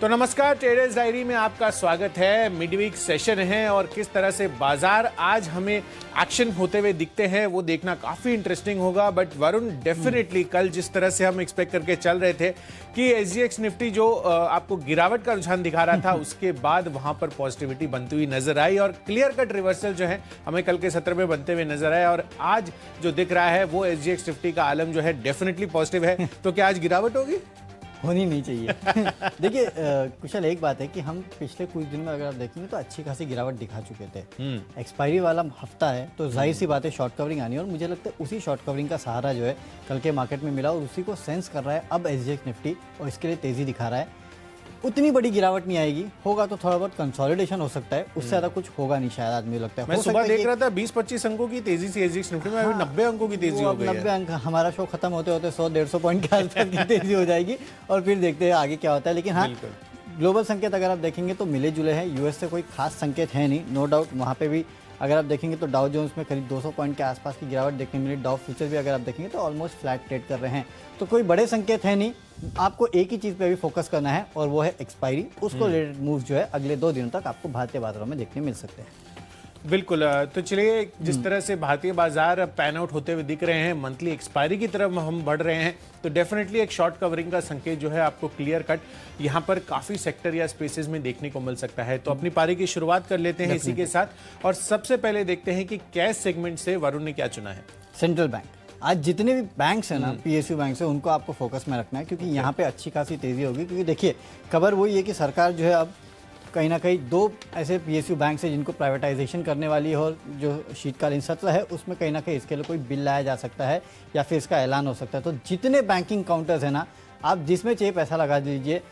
तो नमस्कार, traders diary में आपका स्वागत है। मिडवीक सेशन है और किस तरह से बाजार आज हमें एक्शन होते हुए दिखते हैं वो देखना काफी इंटरेस्टिंग होगा। बट वरुण, डेफिनेटली कल जिस तरह से हम एक्सपेक्ट करके चल रहे थे कि एसजीएक्स निफ्टी जो आपको गिरावट का रुझान दिखा रहा था, उसके बाद वहां पर पॉजिटिविटी बनती हुई नजर आई और क्लियर कट रिवर्सल जो है हमें कल के सत्र में बनते हुए नजर आया। और आज जो दिख रहा है वो एसजीएक्स निफ्टी का आलम जो है डेफिनेटली पॉजिटिव है। तो क्या आज गिरावट होगी? होनी नहीं चाहिए। देखिए कुशल, एक बात है कि हम पिछले कुछ दिन में अगर आप देखेंगे तो अच्छी खासी गिरावट दिखा चुके थे। एक्सपायरी वाला हफ्ता है तो जाहिर सी बात है शॉर्ट कवरिंग आनी है और मुझे लगता है उसी शॉर्ट कवरिंग का सहारा जो है कल के मार्केट में मिला और उसी को सेंस कर रहा है अब एसजीएक्स निफ्टी और इसके लिए तेजी दिखा रहा है। उतनी बड़ी गिरावट नहीं आएगी, होगा तो थोड़ा बहुत कंसोलिडेशन हो सकता है, उससे ज्यादा कुछ होगा नहीं शायद, आदमी लगता है। मैं सुबह देख रहा था 20-25 अंकों की तेजी से एसजीएक्स निफ्टी में, अभी 90 अंकों की तेजी हो गई है। 90 अंक, हमारा शो खत्म होते होते 100-150 पॉइंट के आसपास की तेजी हो जाएगी और फिर देखते हैं आगे क्या होता है। लेकिन हाँ, ग्लोबल संकेत अगर आप देखेंगे तो मिले जुले हैं। यूएस से कोई खास संकेत है नहीं, नो डाउट। वहाँ पे भी अगर आप देखेंगे तो डाउ जोन्स में करीब 200 पॉइंट के आसपास की गिरावट देखने मिली। डाउ फ्यूचर भी अगर आप देखेंगे तो ऑलमोस्ट फ्लैट ट्रेड कर रहे हैं, तो कोई बड़े संकेत है नहीं। आपको एक ही चीज़ पे अभी फोकस करना है और वो है एक्सपायरी। उसको रिलेटेड मूव जो है अगले 2 दिनों तक आपको भारतीय बाजारों में देखने मिल सकते हैं। बिल्कुल। तो चलिए, जिस तरह से भारतीय बाजार पैन आउट होते हुए दिख रहे हैं, मंथली एक्सपायरी की तरफ हम बढ़ रहे हैं, तो डेफिनेटली एक शॉर्ट कवरिंग का संकेत जो है आपको क्लियर कट यहाँ पर काफी सेक्टर या स्पेसेस में देखने को मिल सकता है। तो अपनी पारी की शुरुआत कर लेते हैं इसी के साथ और सबसे पहले देखते हैं कि कैश सेगमेंट से वरुण ने क्या चुना है। Central bank. आज जितने भी बैंक्स हैं ना, पीएसयू बैंक से, उनको आपको फोकस में रखना है क्योंकि यहाँ पे अच्छी खासी तेजी होगी। क्योंकि देखिए, खबर वही है कि सरकार जो है अब कहीं ना कहीं 2 ऐसे पीएसयू बैंक है जिनको प्राइवेटाइजेशन करने वाली है और जो शीतकालीन सत्र है उसमें कहीं ना कहीं इसके लिए कोई बिल लाया जा सकता है या फिर इसका ऐलान हो सकता है। तो जितने बैंकिंग काउंटर्स हैं ना, आप जिसमें चाहिए पैसा लगा दीजिए।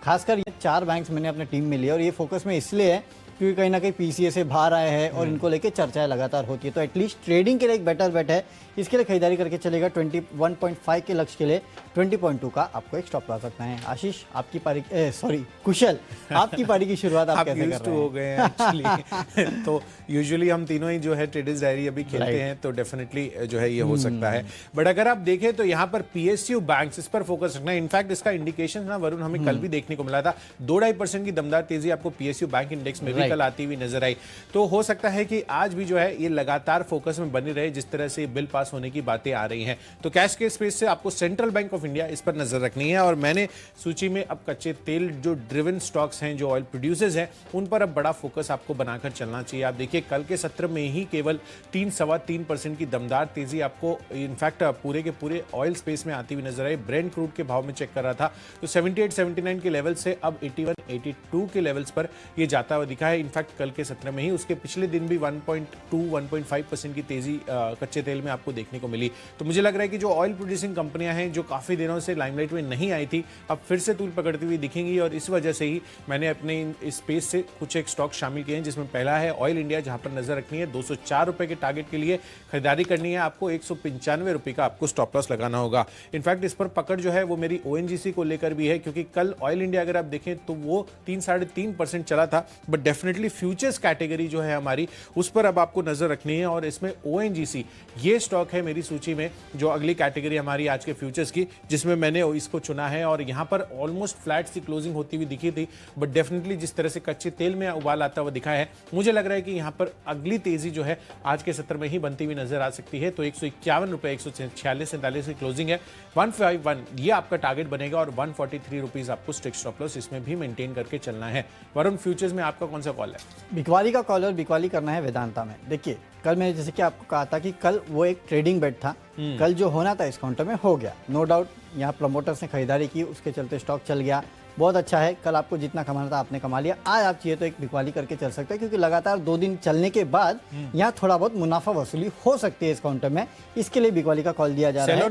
खासकर ये 4 बैंक्स मैंने अपने टीम में लिए और ये फोकस में इसलिए है क्योंकि कहीं ना कहीं पीसीए से बाहर आए हैं और इनको लेके चर्चाएं लगातार होती है। तो एटलीस्ट ट्रेडिंग के लिए एक बेटर बेट है, इसके लिए खरीदारी करके चलेगा। 21.5 के लक्ष्य के लिए 20.2 का आपको एक स्टॉप लॉस रखना है। आशीष, आपकी पारी, सॉरी कुशल, आपकी पारी की शुरुआत आप कैसे कर रहे हैं? हो गए हैं एक्चुअली। तो यूजुअली हम तीनों ही जो है ट्रेडर्स डायरी अभी खेलते हैं, तो डेफिनेटली जो है ये हो सकता है। बट अगर आप देखें तो यहाँ पर पीएसयू बैंक्स, इस पर फोकस रखना है। इनफैक्ट इसका इंडिकेशन ना वरुण हमें कल भी देखने को मिला था। 2-2.5% की दमदार तेजी आपको पीएसयू बैंक इंडेक्स में कल आती हुई नजर आई। तो हो सकता है कि आज भी जो है ये लगातार फोकस में बनी रहे जिस तरह से बिल पास होने की बातें आ रही हैं। तो कैश के स्पेस से आपको सेंट्रल बैंक ऑफ इंडिया इस पर नजर रखनी है। और मैंने सूची में अब कच्चे तेल जो ड्रिवन स्टॉक्स हैं, जो ऑयल प्रोड्यूसर्स हैं, उन पर अब बड़ा फोकस आपको बनाकर चलना चाहिए। आप देखिए, कल के सत्र में ही केवल 3-3.25% की दमदार तेजी आपको इनफैक्ट पूरे के पूरे ऑयल स्पेस में आती हुई नजर आई। ब्रेंट क्रूड के भाव में चेक कर रहा था तो 78-79 के लेवल से अब 81-82 के लेवल्स पर ये जाता हुआ दिखा है। इनफैक्ट कल के सत्र में ही उसके पिछले दिन भी 1.2-1.5% की तेजी कच्चे तेल में आपको देखने को मिली। तो मुझे लग रहा है कि जो ऑयल प्रोड्यूसिंग कंपनियां हैं, जो काफी दिनों से लाइमलाइट में नहीं आई थी, अब फिर से तूल पकड़ती हुई दिखेंगी। और इस वजह से ही मैंने अपने इस स्पेस से कुछ एक स्टॉक शामिल किए हैं, जिसमें पहला है ऑयल इंडिया, जहां पर नजर रखनी है 204 रुपए के टारगेट के लिए खरीदारी करनी है। आपको 195 रुपए का आपको स्टॉप लॉस लगाना होगा। इनफैक्ट इस पर पकड़ जो है वो मेरी ओएनजीसी को लेकर भी है, क्योंकि कल ऑयल इंडिया अगर आप देखें तो वो 3-3.5% चला था। बट डेफिनेटली फ्यूचर्स कैटेगरी जो है हमारी, उस पर अब आपको नजर रखनी है। और इसमें ओएनजीसी ये स्टॉक है मेरी सूची में, जो अगली कैटेगरी हमारी आज के फ्यूचर्स की, जिसमें मैंने इसको चुना है। और यहां पर ऑलमोस्ट फ्लैट सी क्लोजिंग होती हुई दिखी थी, बट डेफिनेटली जिस तरह से कच्चे तेल में उबाल आता हुआ दिखा है, मुझे लग रहा है कि यहां पर अगली तेजी जो है आज के सत्र में ही बनती हुई नजर आ सकती है। तो 151 रुपए, 146-47 की क्लोजिंग है। 151 ये आपका टारगेट बनेगा और 143 रुपीज आपको स्ट्रिक्ट स्टॉप लॉस इसमें भी मेंटेन करके चलना है। वरुण, फ्यूचर्स में आपका कौन सा कॉल है? बिकवाली का कॉल, और बिकवाली करना है वेदांता में। देखिए, कल मैंने जैसे कि आपको कहा था कि कल वो एक ट्रेडिंग बेट था, कल जो होना था इस काउंटर में हो गया, नो डाउट। यहाँ प्रमोटर्स ने खरीदारी की, उसके चलते स्टॉक चल गया, बहुत अच्छा है। कल आपको जितना कमाना था आपने कमा लिया। आज आप चाहिए तो एक बिकवाली करके चल सकते हैं, क्योंकि लगातार 2 दिन चलने के बाद यहाँ थोड़ा बहुत मुनाफा वसूली हो सकती है इस काउंटर में। इसके लिए बिकवाली का कॉल दिया जा रहा है।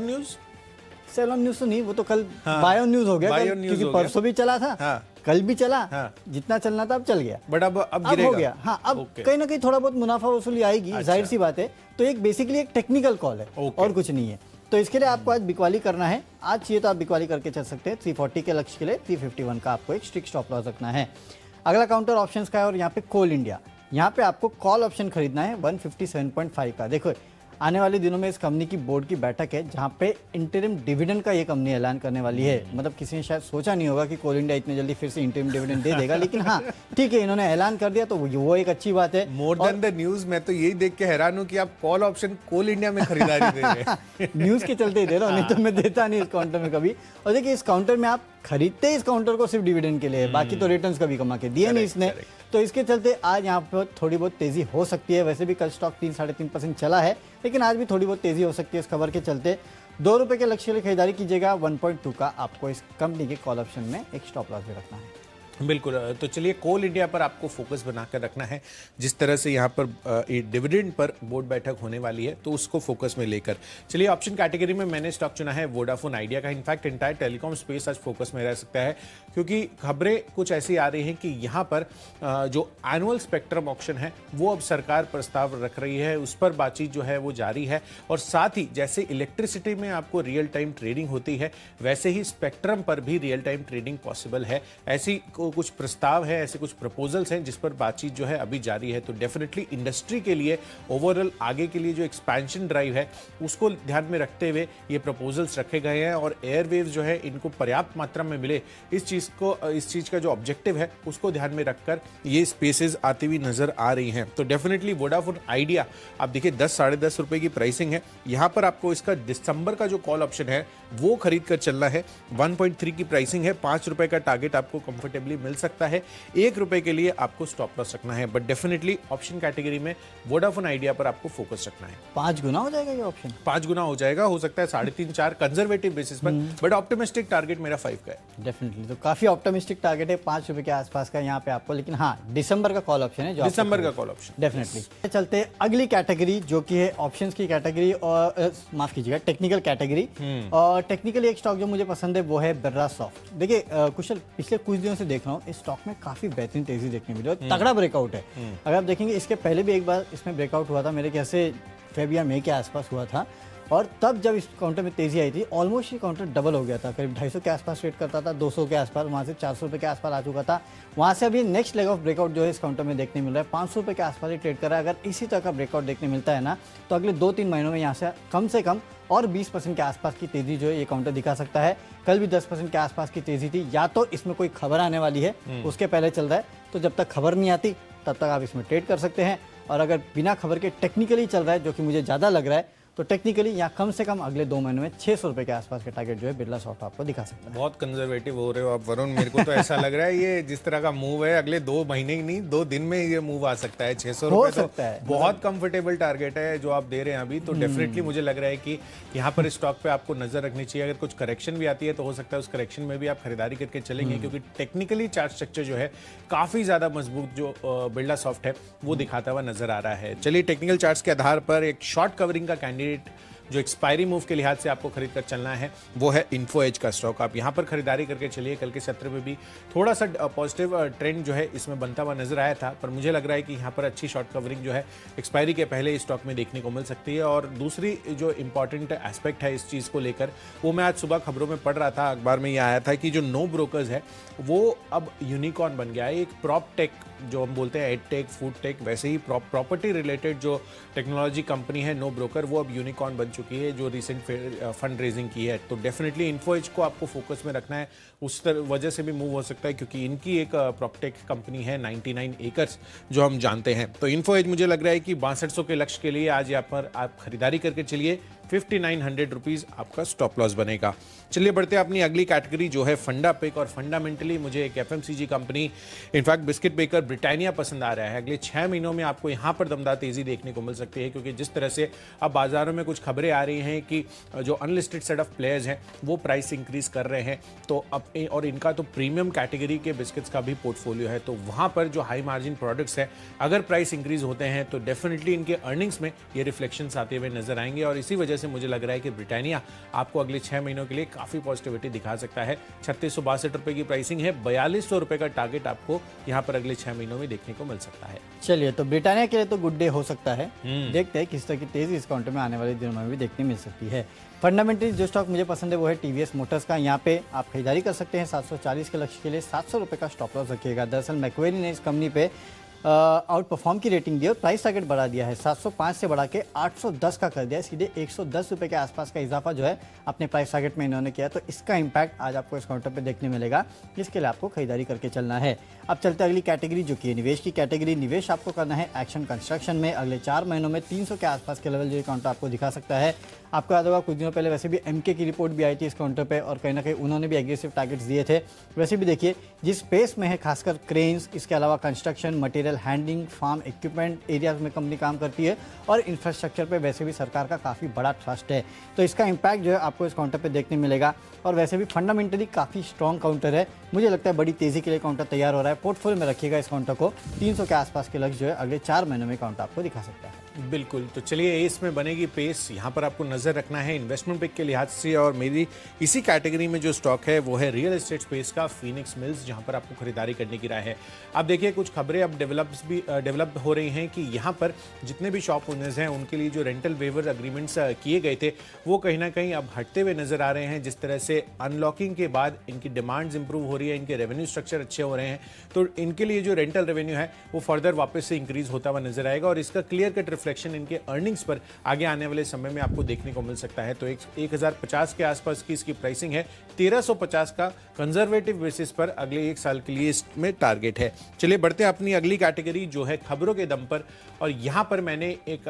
सेल ऑन न्यूज तो नहीं, वो तो कल बाय ऑन न्यूज हो गया, क्योंकि परसों भी चला था, कल भी चला, जितना चलना था अब चल गया। बट अब गिरेगा। हो गया। हाँ, अब कहीं ना कहीं थोड़ा बहुत मुनाफा वसूली आएगी, जाहिर सी बात है। तो एक बेसिकली एक टेक्निकल कॉल है और कुछ नहीं है। तो इसके लिए आपको आज बिकवाली करना है। आज चाहिए तो आप बिकवाली करके चल सकते हैं। 340 के लक्ष्य के लिए 351 का आपको एक स्ट्रिक्ट स्टॉप लॉस रखना है। अगला काउंटर ऑप्शंस का है और यहाँ पे कोल इंडिया। यहाँ पे आपको कॉल ऑप्शन खरीदना है 157.5 का। देखो, आने वाले दिनों में इस कंपनी की बोर्ड की बैठक है जहां पे इंटरिम डिविडेंड का ये कंपनी ऐलान करने वाली है। मतलब किसी ने शायद सोचा नहीं होगा कि कोल इंडिया इतने जल्दी फिर से इंटरिम डिविडेंड दे देगा, लेकिन हाँ ठीक है, इन्होंने ऐलान कर दिया तो वो एक अच्छी बात है। मोर देन द न्यूज, मैं तो यही देख के हैरान हूँ कि आप कॉल ऑप्शन कोल इंडिया में खरीदारी दे रहे हैं। न्यूज के चलते ही दे रहा हूँ, नहीं तो मैं देता नहीं इस काउंटर में कभी। और देखिए इस काउंटर में आप खरीदते इस काउंटर को सिर्फ डिविडेंड के लिए, बाकी तो रिटर्न्स कभी कमा के दिए नहीं इसने। तो इसके चलते आज यहाँ पर थोड़ी बहुत तेजी हो सकती है। वैसे भी कल स्टॉक 3-3.5% चला है, लेकिन आज भी थोड़ी बहुत तेजी हो सकती है इस खबर के चलते। ₹2 के लक्ष्य के लिए खरीदारी कीजिएगा। 1.2 का आपको इस कंपनी के कॉल ऑप्शन में एक स्टॉप लॉस भी रखना है। बिल्कुल, तो चलिए कोल इंडिया पर आपको फोकस बनाकर रखना है। जिस तरह से यहाँ पर डिविडेंड पर बोर्ड बैठक होने वाली है तो उसको फोकस में लेकर चलिए। ऑप्शन कैटेगरी में मैंने स्टॉक चुना है वोडाफोन आइडिया का। इनफैक्ट एंटायर टेलीकॉम स्पेस आज फोकस में रह सकता है, क्योंकि खबरें कुछ ऐसी आ रही हैं कि यहाँ पर जो एनुअल स्पेक्ट्रम ऑक्शन है वो अब सरकार प्रस्ताव रख रही है, उस पर बातचीत जो है वो जारी है। और साथ ही जैसे इलेक्ट्रिसिटी में आपको रियल टाइम ट्रेडिंग होती है, वैसे ही स्पेक्ट्रम पर भी रियल टाइम ट्रेडिंग पॉसिबल है। ऐसी कुछ प्रस्ताव है, ऐसे कुछ प्रपोजल्स हैं जिस पर बातचीत जो है अभी जारी है। तो डेफिनेटली इंडस्ट्री के लिए ओवरऑल आगे के लिए जो एक्सपेंशन ड्राइव है उसको ध्यान में रखते हुए ये प्रपोजल्स रखे गए हैं। और एयरवेव्स जो है इनको पर्याप्त मात्रा में मिले, इस चीज का जो ऑब्जेक्टिव है उसको ध्यान में रखकर ये स्पेसेस आती हुई नजर आ रही हैं। तो डेफिनेटली वोडाफोन आइडिया आप देखिए 10-10.5 रुपए की प्राइसिंग है। यहाँ पर आपको इसका दिसंबर का जो कॉल ऑप्शन है वो खरीद कर चलना है। 1.3 की प्राइसिंग है, ₹5 का टारगेट आपको कंफर्टेबली मिल सकता है। ₹1 के लिए आपको स्टॉप लॉस रखना है, बट डेफिनेटली ऑप्शन कैटेगरी में वोडाफोन आइडिया पर आपको फोकस रखना है। 5 गुना हो जाएगा ये ऑप्शन, 5 गुना हो जाएगा, हो सकता है 3.5-4 कंजर्वेटिव बेसिस पर, बट ऑप्टिमिस्टिक टारगेट मेरा 5 का है। डेफिनेटली तो काफी ऑप्टिमिस्टिक टारगेट है ₹5 के आसपास का यहाँ पे आपको। लेकिन हाँ, दिसंबर का कॉल ऑप्शन है, जो दिसंबर का कॉल ऑप्शन डेफिनेटली। चलते हैं अगली कैटेगरी जो कि है ऑप्शंस की कैटेगरी, और माफ कीजिएगा टेक्निकल कैटेगरी। और टेक्निकली एक स्टॉक जो मुझे पसंद है वो है बिरला सॉफ्ट। देखिए कुशल, पिछले कुछ दिनों से देख रहा हूँ इस स्टॉक में काफी बेहतरीन तेजी देखने मिली है, तगड़ा ब्रेकआउट है। अगर आप देखेंगे इसके पहले भी एक बार इसमें ब्रेकआउट हुआ था, मेरे ख्याल से फेब या मई के आसपास हुआ था। और तब जब इस काउंटर में तेजी आई थी ऑलमोस्ट ये काउंटर डबल हो गया था, करीब 250 के आसपास ट्रेड करता था, 200 के आसपास, वहाँ से ₹400 के आसपास आ चुका था। वहाँ से अभी नेक्स्ट लेग ऑफ ब्रेकआउट जो है इस काउंटर में देखने मिल रहा है, ₹500 के आसपास ही ट्रेड कर रहा है। अगर इसी तरह का ब्रेकआउट देखने मिलता है ना, तो अगले 2-3 महीनों में यहाँ से कम और 20% के आसपास की तेजी जो है ये काउंटर दिखा सकता है। कल भी 10% के आसपास की तेजी थी। या तो इसमें कोई खबर आने वाली है उसके पहले चल रहा है, तो जब तक खबर नहीं आती तब तक आप इसमें ट्रेड कर सकते हैं। और अगर बिना खबर के टेक्निकली चल रहा है, जो कि मुझे ज़्यादा लग रहा है, तो टेक्निकली यहाँ कम से कम अगले 2 महीनों में ₹600 के आसपास के टारगेट जो है बिरला सॉफ्ट आपको दिखा सकता है। बहुत कंजर्वेटिव हो रहे हो आप वरुण, मेरे को तो ऐसा लग रहा है ये जिस तरह का मूव है अगले 2 महीने ही नहीं 2 दिन में ये मूव आ सकता है। ₹600 सकता है, बहुत कंफर्टेबल टारगेट है जो आप दे रहे हैं अभी। तो डेफिनेटली मुझे लग रहा है कि यहाँ पर स्टॉक पे आपको नजर रखनी चाहिए। अगर कुछ करेक्शन भी आती है तो हो सकता है उस करेक्शन में भी आप खरीदारी करके चलेंगे, क्योंकि टेक्निकली चार्ट स्ट्रक्चर जो है काफी ज्यादा मजबूत जो बिरला सॉफ्ट है वो दिखाता हुआ नजर आ रहा है। चलिए टेक्निकल चार्ट्स के आधार पर एक शॉर्ट कवरिंग का कैंडिडेट जो एक्सपायरी मूव के लिहाज से आपको खरीद कर चलना है वो है इन्फो एज का स्टॉक। आप यहाँ पर खरीदारी करके चलिए। कल के सत्र में भी थोड़ा सा पॉजिटिव ट्रेंड जो है इसमें बनता हुआ नजर आया था, पर मुझे लग रहा है कि यहाँ पर अच्छी शॉर्ट कवरिंग जो है एक्सपायरी के पहले स्टॉक में देखने को मिल सकती है। और दूसरी जो इंपॉर्टेंट एस्पेक्ट है इस चीज़ को लेकर, वो मैं आज सुबह खबरों में पढ़ रहा था, अखबार में ये आया था कि जो नो ब्रोकर्स है वो अब यूनिकॉर्न बन गया है। एक प्रॉप टेक जो हम बोलते हैं एड टेक, फूड टेक, वैसे ही प्रॉपर्टी रिलेटेड जो टेक्नोलॉजी कंपनी है नो ब्रोकर, वो अब यूनिकॉर्न बन चुकी है जो रिसेंट फंड रेजिंग की है। तो डेफिनेटली इन्फो एज को आपको फोकस में रखना है। उस वजह से भी मूव हो सकता है क्योंकि इनकी एक प्रॉपटेक कंपनी है 99 एकर्स जो हम जानते हैं। तो इन्फो एज मुझे लग रहा है कि 6200 के लक्ष्य के लिए आज यहाँ पर आप खरीदारी करके चलिए। 5900 रुपीज आपका स्टॉप लॉस बनेगा। चलिए बढ़ते हैं अपनी अगली कैटेगरी जो है फंडा पिक। और फंडामेंटली मुझे एक FMCG company, in fact biscuit baker Britannia पसंद आ रहा है। अगले 6 महीनों में आपको यहाँ पर दमदार तेजी देखने को मिल सकती है, क्योंकि जिस तरह से अब बाजारों में कुछ खबरें आ रही हैं कि जो अनलिस्टेड सेट ऑफ प्लेयर्स हैं वो प्राइस इंक्रीज कर रहे हैं, तो अब और इनका तो प्रीमियम कैटेगरी के बिस्किट्स का भी पोर्टफोलियो है, तो वहाँ पर जो हाई मार्जिन प्रोडक्ट्स है अगर प्राइस इंक्रीज होते हैं तो डेफिनेटली इनके अर्निंग्स में ये रिफ्लेक्शंस आते हुए नजर आएंगे। और इसी वजह से मुझे लग रहा है कि ब्रिटानिया आपको अगले 6 महीनों के लिए काफी पॉजिटिविटी दिखा सकता है। 3662 रुपए की प्राइसिंग है, 4200 रुपए का टारगेट आपको यहाँ पर अगले 6 महीनों में देखने को मिल सकता है। चलिए, तो ब्रिटानिया के लिए तो गुड डे हो सकता है। देखते हैं किस तरह की तेजी इस काउंटर में आने वाले दिनों में भी देखने मिल सकती है। फंडामेंटली जो स्टॉक मुझे पसंद है वो है टीवीएस मोटर्स का। यहाँ पे आप खरीदारी कर सकते हैं 740 के लक्ष्य के लिए। 700 रुपए का स्टॉप लॉस रखिएगा। दरअसल मैक्वेरी ने इस कंपनी पे आउट परफॉर्म की रेटिंग दी और प्राइस टारगेट बढ़ा दिया है। 705 से बढ़ा के 810 का कर दिया है, सीधे 110 रुपये के आसपास का इजाफा जो है अपने प्राइस टारगेट में इन्होंने किया। तो इसका इम्पैक्ट आज आपको इस काउंटर पे देखने मिलेगा, जिसके लिए आपको खरीदारी करके चलना है। अब चलते अगली कैटेगरी जो कि निवेश की कैटेगरी। निवेश आपको करना है एक्शन कंस्ट्रक्शन में। अगले 4 महीनों में 300 के आसपास के लेवल जो काउंटर आपको दिखा सकता है। आपको याद होगा कुछ दिनों पहले वैसे भी एमके की रिपोर्ट भी आई थी इस काउंटर पे और कहीं ना कहीं उन्होंने भी एग्रेसिव टारगेट्स दिए थे। वैसे भी देखिए जिस स्पेस में है, खासकर क्रेन्स, इसके अलावा construction, material handling, farm equipment areas में कंपनी काम करती है और इंफ्रास्ट्रक्चर पे वैसे भी सरकार का काफ़ी बड़ा ट्रस्ट है। तो इसका इम्पैक्ट जो है आपको इस काउंटर पे देखने मिलेगा और वैसे भी फंडामेंटली काफ़ी स्ट्रॉन्ग काउंटर है। मुझे लगता है बड़ी तेज़ी के लिए काउंटर तैयार हो रहा है। पोर्टफोलियो में रखिएगा इस काउंटर को। 300 के आसपास के लक्ष्य जो है अगले 4 महीनों में काउंटर आपको दिखा सकता है। बिल्कुल, तो चलिए इसमें बनेगी पेस, यहाँ पर आपको नजर रखना है इन्वेस्टमेंट पिक के लिहाज से। और मेरी इसी कैटेगरी में जो स्टॉक है वो है रियल एस्टेट स्पेस का फीनिक्स मिल्स, जहाँ पर आपको खरीदारी करने की राय है। अब देखिए कुछ खबरें अब डेवलप हो रही हैं कि यहाँ पर जितने भी शॉप ओनर्स हैं उनके लिए जो रेंटल वेवर अग्रीमेंट्स किए गए थे वो कहीं ना कहीं अब हटते हुए नजर आ रहे हैं। जिस तरह से अनलॉकिंग के बाद इनकी डिमांड्स इंप्रूव हो रही है, इनके रेवेन्यू स्ट्रक्चर अच्छे हो रहे हैं, तो इनके लिए जो रेंटल रेवेन्यू है वो फर्दर वापस से इंक्रीज होता हुआ नजर आएगा और इसका क्लियर कट रिफ्लेक्शन इनके अर्निंग्स पर आगे आने वाले समय में आपको देखने को मिल सकता है। तो 1050 के आसपास की इसकी प्राइसिंग है। 1350 का कंजर्वेटिव बेसिस पर अगले 1 साल के लिए इसमें टारगेट है। चलिए बढ़ते हैं अपनी अगली कैटेगरी जो है खबरों के दम पर। और यहां पर मैंने एक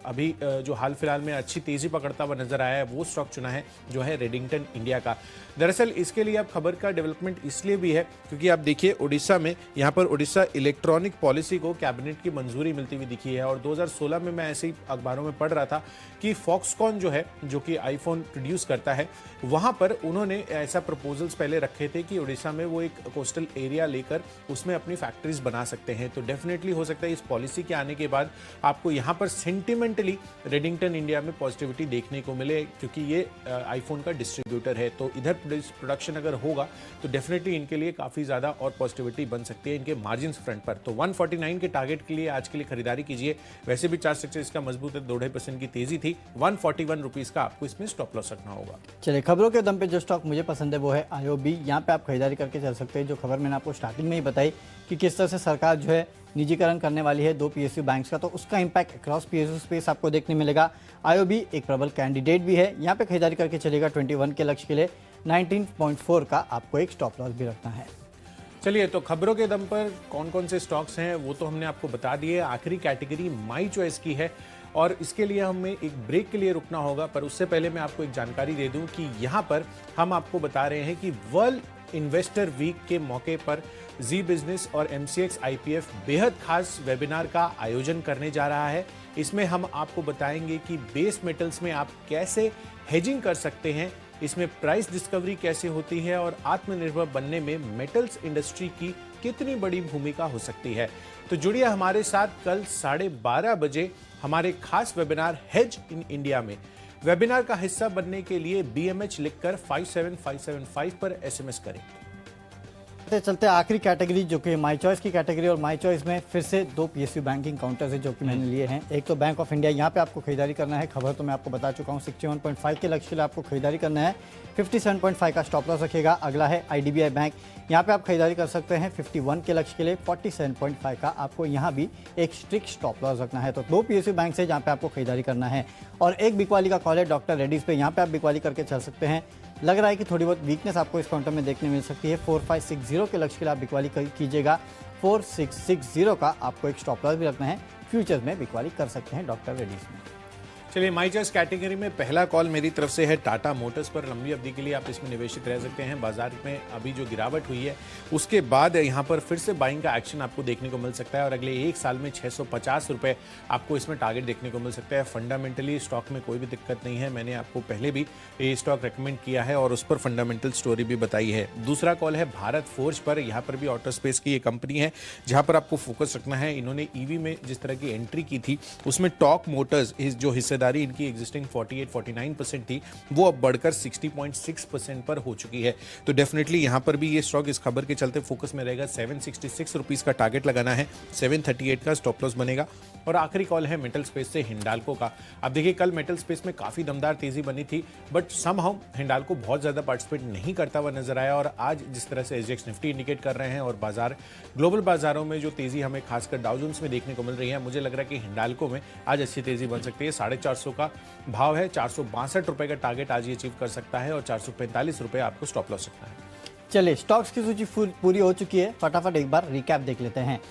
अभी जो हाल फिलहाल में अच्छी तेजी पकड़ता हुआ नजर आया है वो स्टॉक चुना है जो है रेडिंगटन इंडिया का। दरअसल इसके लिए अब खबर का डेवलपमेंट इसलिए भी है क्योंकि आप देखिए उड़ीसा में यहाँ पर उड़ीसा इलेक्ट्रॉनिक पॉलिसी को कैबिनेट की मंजूरी मिलती हुई दिखी है। और 2016 में मैं ऐसे ही अखबारों में पढ़ रहा था कि फॉक्सकॉन जो है जो कि आईफोन प्रोड्यूस करता है, वहां पर उन्होंने ऐसा प्रपोजल्स पहले रखे थे कि उड़ीसा में वो एक कोस्टल एरिया लेकर उसमें अपनी फैक्ट्रीज बना सकते हैं। तो डेफिनेटली हो सकता है इस पॉलिसी के आने के बाद आपको यहाँ पर सेंटिमेंटली रेडिंगटन इंडिया में पॉजिटिविटी देखने को मिले क्योंकि ये आईफोन का डिस्ट्रीब्यूटर है। तो इधर प्रोडक्शन अगर होगा तो डेफिनेटली इनके लिए काफी ज्यादा और पॉजिटिविटी बन सकती है इनके मार्जिन्स फ्रंट पर। तो 149 के टारगेट के लिए आज के लिए खरीदारी कीजिए। वैसे भी चार्ट स्ट्रक्चर इसका मजबूत है, 2.5% की तेजी थी। 141 रुपीज का आपको इसमें स्टॉप लॉस रखना होगा। चलिए खबरों के दम पे जो स्टॉक मुझे पसंद है वो है आईओबी। यहाँ पे आप खरीदारी करके चल सकते हैं। जो खबर मैंने आपको स्टार्टिंग में ही बताई कि किस तरह से सरकार जो है निजीकरण करने वाली है 2 पीएसयू बैंक्स का, तो उसका इम्पैक्ट अक्रॉस पीएसयू स्पेस आपको देखने मिलेगा। आईओबी एक प्रबल कैंडिडेट भी है। यहाँ पे खरीदारी करके चलेगा 21 के लक्ष्य के लिए। 19.4 का आपको एक स्टॉप लॉस भी रखना है। चलिए तो खबरों के दम पर कौन कौन से स्टॉक्स हैं वो तो हमने आपको बता दिए। आखिरी कैटेगरी माई चॉइस की है और इसके लिए हमें एक ब्रेक के लिए रुकना होगा, पर उससे पहले मैं आपको एक जानकारी दे दूं कि यहाँ पर हम आपको बता रहे हैं कि वर्ल्ड इन्वेस्टर वीक के मौके पर जी बिजनेस और MCX IPF बेहद खास वेबिनार का आयोजन करने जा रहा है। इसमें हम आपको बताएंगे कि बेस मेटल्स में आप कैसे हेजिंग कर सकते हैं, इसमें प्राइस डिस्कवरी कैसे होती है और आत्मनिर्भर बनने में मेटल्स इंडस्ट्री की कितनी बड़ी भूमिका हो सकती है। तो जुड़िए हमारे साथ कल 12:30 बजे हमारे खास वेबिनार हेज इन इंडिया में। वेबिनार का हिस्सा बनने के लिए BMH लिखकर 57575 पर SMS करें। चलते आखिरी कैटेगरी जो कि माई चॉइस की कैटेगरी। और माई चॉइस में फिर से 2 पीएसयू बैंकिंग काउंटर्स है जो कि मैंने लिए हैं। एक तो बैंक ऑफ इंडिया, यहाँ पे आपको खरीदारी करना है। खबर तो मैं आपको बता चुका हूँ, 61.5 के लक्ष्य के लिए आपको खरीदारी करना है। 57.5 का स्टॉप लॉस रखेगा। अगला है IDBI बैंक, यहाँ पे आप खरीदारी कर सकते हैं 51 के लक्ष्य के लिए। 47.5 का आपको यहाँ भी एक स्ट्रिक्ट स्टॉप लॉस रखना है। तो 2 पीएसयू बैंक से जहाँ पे आपको खरीदारी करना है। और एक बिकवाली का कॉल है डॉक्टर रेड्डीज पे, यहाँ पे आप बिकवाली करके चल सकते हैं। लग रहा है कि थोड़ी बहुत वीकनेस आपको इस काउंटर में देखने मिल सकती है। 4560 के लक्ष्य के लिए आप बिकवाली कीजिएगा। 4660 का आपको एक स्टॉप लॉस भी रखना है। फ्यूचर्स में बिकवाली कर सकते हैं डॉक्टर रेड्डीज में। चलिए माई चॉइस कैटेगरी में पहला कॉल मेरी तरफ से है टाटा मोटर्स पर। लंबी अवधि के लिए आप इसमें निवेशित रह सकते हैं। बाजार में अभी जो गिरावट हुई है उसके बाद यहाँ पर फिर से बाइंग का एक्शन आपको देखने को मिल सकता है और अगले 1 साल में 650 रुपये आपको इसमें टारगेट देखने को मिल सकता है। फंडामेंटली स्टॉक में कोई भी दिक्कत नहीं है। मैंने आपको पहले भी ये स्टॉक रेकमेंड किया है और उस पर फंडामेंटल स्टोरी भी बताई है। दूसरा कॉल है भारत फोर्ज पर। यहाँ पर भी ऑटो स्पेस की ये कंपनी है जहाँ पर आपको फोकस रखना है। इन्होंने EV में जिस तरह की एंट्री की थी उसमें टॉर्क मोटर्स जो हिस्सेदार हिस्सेदारी इनकी एग्जिस्टिंग 48-49% थी, वो अब बढ़कर 60.6% पर हो चुकी है। तो डेफिनेटली यहां पर भी ये स्टॉक इस खबर के चलते फोकस में रहेगा। 766 रुपीज का टारगेट लगाना है, 738 का स्टॉप लॉस बनेगा। और आखिरी कॉल है मेटल स्पेस से हिंडाल्को का। अब देखिए कल मेटल स्पेस में काफी दमदार तेजी बनी थी, बट समहाउ हिंडाल्को बहुत ज्यादा पार्टिसिपेट नहीं करता हुआ नजर आया। और आज जिस तरह से एसजीएक्स निफ्टी इंडिकेट कर रहे हैं और बाजार ग्लोबल बाजारों में जो तेजी हमें खासकर डाउ जोन्स में देखने को मिल रही है, मुझे लग रहा है कि हिंडाल्को में आज अच्छी तेजी बन सकती है। 450 का भाव है, 462 रुपए का टारगेट आज ये अचीव कर सकता है और 445 रुपए आपको स्टॉप लॉस सकता है। चलिए, स्टॉक्स की सूची पूरी हो चुकी है, फटाफट एक बार रिकैप देख लेते हैं।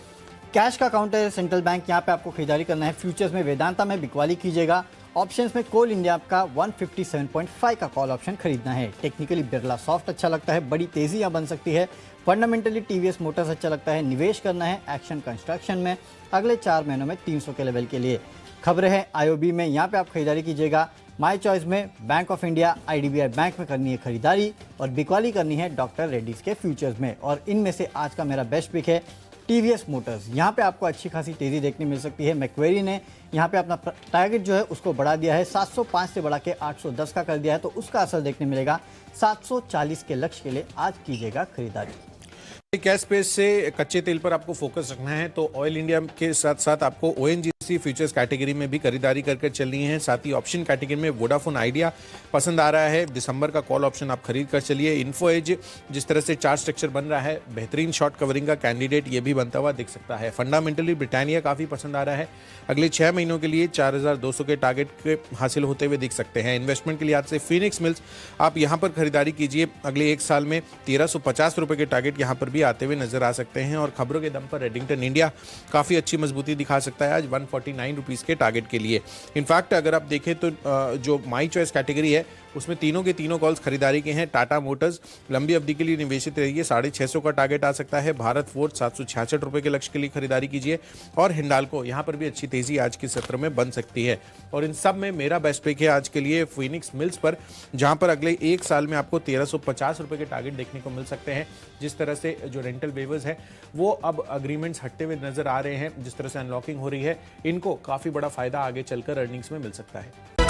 कैश का काउंटर है सेंट्रल बैंक, यहाँ पे आपको खरीदारी करना है। फ्यूचर्स में वेदांता में बिकवाली कीजिएगा। ऑप्शंस में कोल इंडिया का 157.5 का कॉल ऑप्शन खरीदना है। टेक्निकली बिरला सॉफ्ट अच्छा लगता है, बड़ी तेजी यहाँ बन सकती है। फंडामेंटली टीवीएस मोटर्स अच्छा लगता है। निवेश करना है एक्शन कंस्ट्रक्शन में अगले 4 महीनों में 300 के लेवल के लिए। खबरें हैं आईओबी में, यहाँ पे आप खरीदारी कीजिएगा। माई चॉइस में bank of India, IDBI bank में करनी है खरीदारी और बिकवाली करनी है डॉक्टर रेड्डीज के फ्यूचर्स में। और इनमें से आज का मेरा बेस्ट पिक है टीवीएस मोटर्स। यहाँ पे आपको अच्छी खासी तेजी देखने मिल सकती है। मैक्वेरी ने यहाँ पे अपना टारगेट जो है उसको बढ़ा दिया है, 705 से बढ़ा के 810 का कर दिया है, तो उसका असर देखने मिलेगा। 740 के लक्ष्य के लिए आज कीजिएगा खरीदारी। कैश स्पेस से कच्चे तेल पर आपको फोकस रखना है, तो ऑयल इंडिया के साथ साथ आपको ओएनजीसी फ्यूचर्स कैटेगरी में भी खरीदारी करके चलनी है। साथ ही ऑप्शन कैटेगरी में वोडाफोन आइडिया पसंद आ रहा है, दिसंबर का कॉल ऑप्शन आप खरीद कर चलिए। इन्फो एज जिस तरह से चार्ट स्ट्रक्चर बन रहा है, बेहतरीन शॉर्ट कवरिंग का कैंडिडेट ये भी बनता हुआ दिख सकता है। फंडामेंटली ब्रिटानिया काफी पसंद आ रहा है, अगले 6 महीनों के लिए 4200 के टारगेट के हासिल होते हुए दिख सकते हैं। इन्वेस्टमेंट के लिए आज से फिनिक्स मिल्स आप यहाँ पर खरीदारी कीजिए, अगले 1 साल में 1350 रुपए के टारगेट यहाँ पर भी आते हुए नजर आ सकते हैं। और खबरों के दम पर रेडिंगटन इंडिया काफी अच्छी मजबूती दिखा सकता है आज 149 रुपीस के टारगेट के लिए। इनफैक्ट अगर आप देखें तो जो माई चॉइस कैटेगरी है उसमें तीनों के तीनों कॉल्स खरीदारी के हैं। टाटा मोटर्स लंबी अवधि के लिए निवेशित रहिए, 650 का टारगेट आ सकता है। भारत फोर्ज 766 रुपए के लक्ष्य के लिए खरीदारी कीजिए। और हिंडाल्को यहाँ पर भी अच्छी तेजी आज के सत्र में बन सकती है। और इन सब में मेरा बेस्ट पिक है आज के लिए फिनिक्स मिल्स पर, जहां पर अगले 1 साल में आपको 1350 रुपए के टारगेट देखने को मिल सकते हैं। जिस तरह से जो रेंटल वेवर्स है वो अब अग्रीमेंट्स हटते हुए नजर आ रहे हैं, जिस तरह से अनलॉकिंग हो रही है, इनको काफी बड़ा फायदा आगे चलकर अर्निंग्स में मिल सकता है।